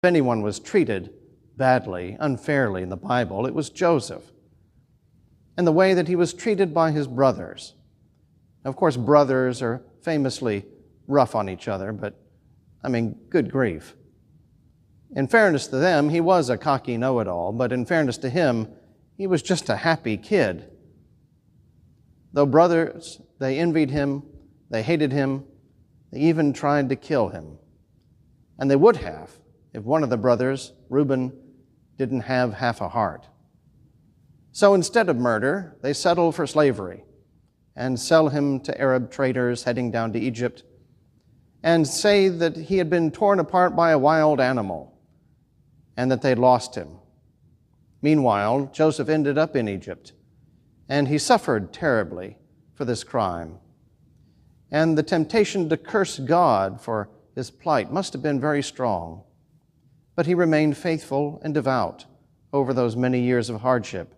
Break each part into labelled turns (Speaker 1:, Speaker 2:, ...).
Speaker 1: If anyone was treated badly, unfairly in the Bible, it was Joseph, and the way that he was treated by his brothers. Of course, brothers are famously rough on each other, but good grief. In fairness to them, he was a cocky know-it-all, but in fairness to him, he was just a happy kid. Though brothers, they envied him, they hated him, they even tried to kill him. And they would have if one of the brothers, Reuben, didn't have half a heart. So instead of murder, they settled for slavery and sell him to Arab traders heading down to Egypt and say that he had been torn apart by a wild animal and that they'd lost him. Meanwhile, Joseph ended up in Egypt, and he suffered terribly for this crime. And the temptation to curse God for his plight must have been very strong. But he remained faithful and devout over those many years of hardship.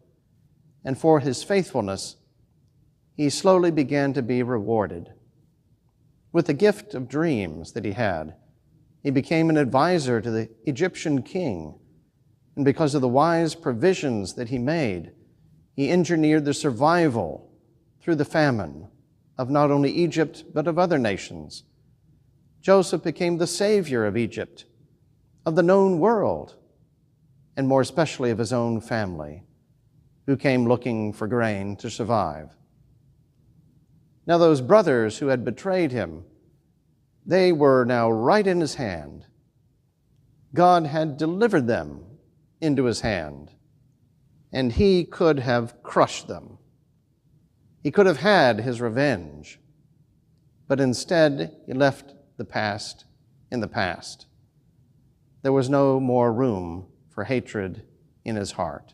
Speaker 1: And for his faithfulness, he slowly began to be rewarded. With the gift of dreams that he had, he became an advisor to the Egyptian king. And because of the wise provisions that he made, he engineered the survival through the famine of not only Egypt, but of other nations. Joseph became the savior of Egypt, of the known world, and more especially of his own family, who came looking for grain to survive. Now those brothers who had betrayed him, they were now right in his hand. God had delivered them into his hand, and he could have crushed them. He could have had his revenge, but instead he left the past in the past. There was no more room for hatred in his heart.